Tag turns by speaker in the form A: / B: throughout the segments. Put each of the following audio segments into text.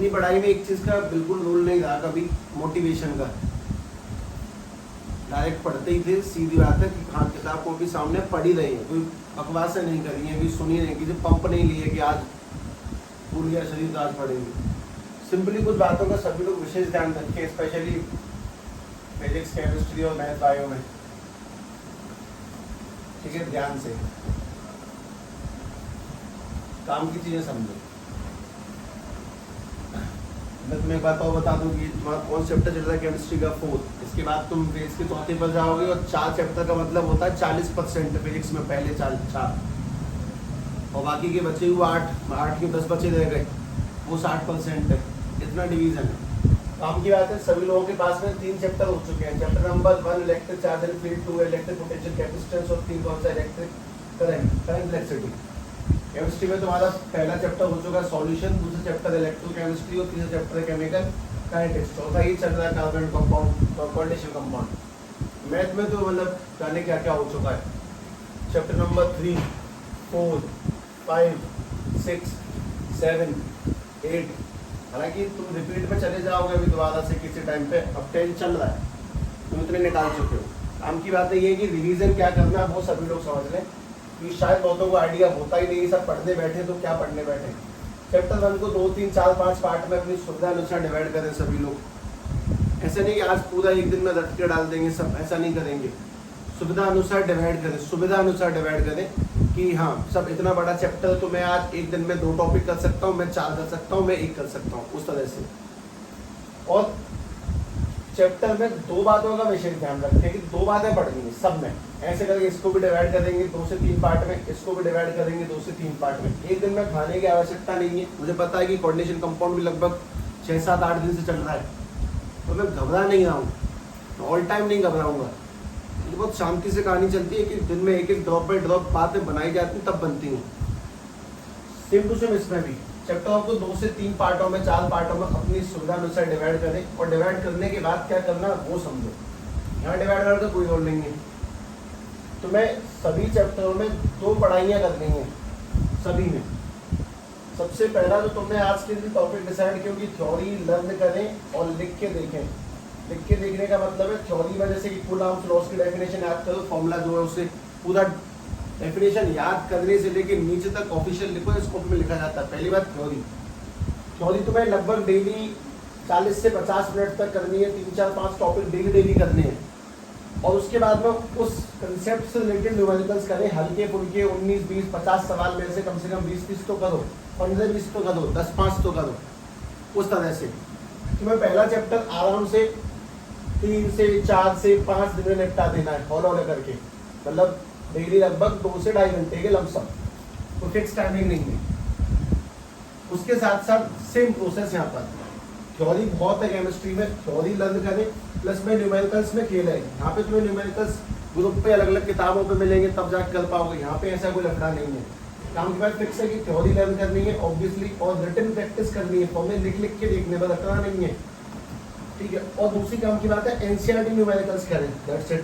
A: अपनी पढ़ाई में एक चीज़ का बिल्कुल रूल नहीं रहा कभी, मोटिवेशन का। डायरेक्ट पढ़ते ही थे, सीधी बात है कि हाँ किताब को भी सामने पढ़ ही रही है, कोई बकवासें नहीं करी है, कोई सुनी नहीं, किसी पंप नहीं लिए कि आज भूल गया शरीर तो आज पढ़ेंगे। सिंपली कुछ बातों का सभी लोग विशेष ध्यान रखें, स्पेशली फिजिक्स, केमिस्ट्री और मैथ, बायो में। ठीक है, ध्यान से काम की चीजें समझो। मैं तुम्हें एक बात और बता दूं कि तुम्हारा कौन चैप्टर चल रहा है केमिस्ट्री का, 4th। इसके बाद तुम पेज के 4थे पर जाओगे और 4 चैप्टर का मतलब होता है 40% फिजिक्स में, पहले 4 और बाकी के बचे हुए 8 के 10 बचे रह गए, वो 60% है। इतना डिवीजन है। काम की बात है, सभी लोगों के पास में 3 चैप्टर हो चुके हैं। Chapter number 1 electric charge and field, 2 electric potential capacitance और 3 कौन सा इलेक्ट्रिक करंट इलेक्ट्रिसिटी। केमिस्ट्री में तुम्हारा पहला चैप्टर हो चुका है सॉल्यूशन, दूसरा चैप्टर इलेक्ट्रोकेमिस्ट्री और तीसरा चैप्टर केमिकल काइनेटिक्स, चौथा ही चल रहा है कार्बन कंपाउंड और कोऑर्डिनेशन कंपाउंड। मैथ में तो मतलब जाने क्या क्या हो चुका है। Chapter number 3, 4, 5, 6, 7, 8। हालांकि तुम रिपीट में चले जाओगे अभी दोबारा से किसी टाइम पे, अब 10 चल रहा है, तुम इतने निकाल चुके हो। काम की बात है ये कि रिवीजन क्या करना है वो सभी लोग समझ लें, कि शायद बहुतों को आइडिया होता ही नहीं, सब पढ़ने बैठे तो क्या पढ़ने बैठे। चैप्टर 1 को 2, 3, 4, 5 पार्ट में अपनी सुविधा अनुसार डिवाइड करें सभी लोग। ऐसे नहीं कि आज पूरा एक दिन में रट के डाल देंगे सब, ऐसा नहीं करेंगे। सुविधा अनुसार डिवाइड करें, सुविधा अनुसार डिवाइड करें कि हाँ सब इतना बड़ा चैप्टर तो मैं आज एक दिन में 2 टॉपिक कर सकता हूँ, मैं 4 कर सकता हूँ, मैं 1 कर सकता हूँ, उस तरह से। और चैप्टर में 2 बातों का विशेष ध्यान रखें कि 2 बातें पढ़नी है सब में। ऐसे करके इसको भी डिवाइड करेंगे 2 से 3 पार्ट में, इसको भी डिवाइड करेंगे 2 से 3 पार्ट में। एक दिन में खाने की आवश्यकता नहीं है। मुझे पता है कि कोऑर्डिनेशन कंपाउंड भी लगभग 6, 7, 8 दिन से चल रहा है, तो मैं घबरा नहीं रहा हूँ, ऑल टाइम नहीं घबराऊंगा। ये बहुत शांति से कहानी चलती है कि दिन में एक एक ड्रॉप बाई ड्रॉप बातें बनाई जाती हैं, तब बनती हैं। सेम टू सेम इसमें भी चैप्टर आपको 2 से 3 पार्टों में, 4 पार्टों में अपनी सुविधा अनुसार डिवाइड करें, और डिवाइड करने के बाद क्या करना वो समझो। यहाँ डिवाइड करने का कोई रोल नहीं है। तो मैं सभी चैप्टरों में 2 पढ़ाइयाँ करनी है सभी में। सबसे पहला तो तुमने आज के लिए टॉपिक डिसाइड किया कि थ्योरी लर्न करें और लिख के देखें। लिख के देखने का मतलब है थ्योरी में जैसे कि फुल आर्म्स लॉस की डेफिनेशन याद करो, फॉर्मूला जो है उससे पूरा डेफिनेशन याद करने से लेके नीचे तक ऑफिशियल लिखो, स्कोप में लिखा जाता है। पहली बात थ्योरी तुम्हें लगभग डेली 40 से 50 मिनट तक करनी है, 3, 4, 5 टॉपिक डेली करने हैं। और उसके बाद में उस कंसेप्ट से रिलेटेड न्यूमेरिकल्स करें, हल्के फुल्के 19, 20, 50 सवाल में से कम 20 तो करो, 15-20 तो करो, 10-5 तो करो, उस तरह से। तुम्हें पहला चैप्टर आराम से 3 से 4 से 5 दिन में निपटा देना है, हौला करके, मतलब डेली लगभग 2 से 2.5 घंटे के लमसम, कोई फिक्स टाइमिंग नहीं है। उसके साथ साथ सेम प्रोसेस यहाँ पर थ्योरी बहुत है केमिस्ट्री में, थ्योरी लर्न करें, प्लस में न्यूमेरिकल्स में खेल है। यहाँ पे तुम्हें न्यूमेरिकल्स ग्रुप पे अलग अलग किताबों पे मिलेंगे, तब जाकर कर पाओगे। यहाँ पे ऐसा कोई लफड़ा नहीं है। काम की बात फिक्स है कि थ्योरी लर्न करनी है ऑब्वियसली, और रिटन प्रैक्टिस करनी है, फॉर्मूले लिख के देखने पर रखना नहीं है, ठीक है। और दूसरी काम की बात है एनसीईआरटी न्यूमेरिकल्स करें, दैट्स इट।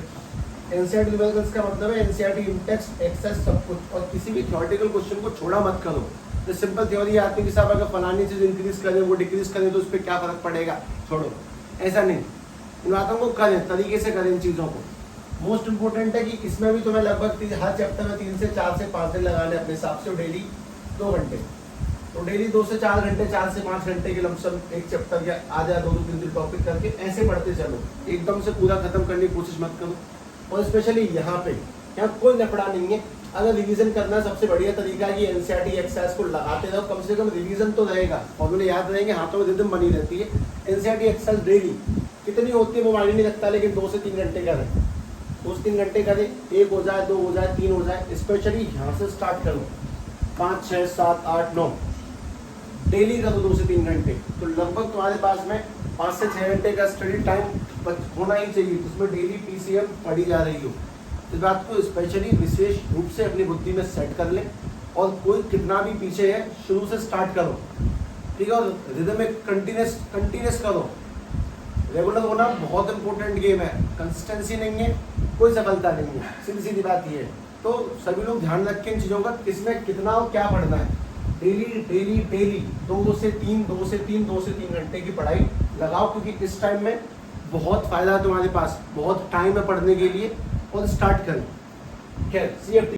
A: एनसीईआरटी न्यूमेरिकल्स का मतलब है एनसीईआरटी इंटेक्स्ट एक्सेस सब कुछ, और किसी भी थ्योरेटिकल क्वेश्चन को छोड़ा मत करो। तो सिंपल थ्योरी आती है कि साहब अगर फलानी चीज इंक्रीज करें वो डिक्रीज करें तो उस पर क्या फर्क पड़ेगा, छोड़ो, ऐसा नहीं। इन बातों को करें, तरीके से करें इन चीज़ों को। मोस्ट इंपोर्टेंट है कि इसमें भी तुम्हें लगभग हर चैप्टर में 3 से 4 से 5 दिन लगाने अपने हिसाब से, डेली 2 घंटे। तो डेली 2 से 4 घंटे, 4 से 5 घंटे के लमसम एक चैप्टर या आ जाए 2-3 टॉपिक करके ऐसे पढ़ते चलो। एकदम से पूरा खत्म करने की कोशिश मत करो। और स्पेशली यहाँ कोई लफड़ा नहीं है। अगर रिवीजन करना सबसे बढ़िया तरीका है कि एनसीईआरटी एक्सरसाइज को लगाते रहो, कम से कम रिवीजन तो रहेगा, फॉर्मूले याद रहेंगे, हाथों में रिदम बनी रहती है। एनसीईआरटी एक्सरसाइज डेली कितनी होती है वो मायने नहीं रखता, लेकिन 2 से 3 घंटे करें, 2 से 3 घंटे करें, 1 हो जाए, 2 हो जाए, 3 हो जाए। स्पेशली यहाँ से स्टार्ट करो, 5, 6, 7, 8, 9 डेली करो 2 से 3 घंटे। तो लगभग तुम्हारे पास में 5 से 6 घंटे का स्टडी टाइम होना ही चाहिए, उसमें डेली पीसीएम पढ़ी जा रही हो। इस बात को स्पेशली विशेष रूप से अपनी बुद्धि में सेट कर लें, और कोई कितना भी पीछे है शुरू से स्टार्ट करो, ठीक है। और रिदम में कंटिन्यूस करो। रेगुलर होना बहुत इंपॉर्टेंट गेम है, कंसिस्टेंसी नहीं है कोई सफलता नहीं है, सीधी सीधी बात ये है। तो सभी लोग ध्यान रखें इन चीज़ों का, किसमें कितना और क्या पढ़ना है। डेली डेली डेली 2 से 3 घंटे की पढ़ाई लगाओ, क्योंकि इस टाइम में बहुत फायदा है तुम्हारे पास, बहुत टाइम है पढ़ने के लिए, और स्टार्ट करें। खैर, CFT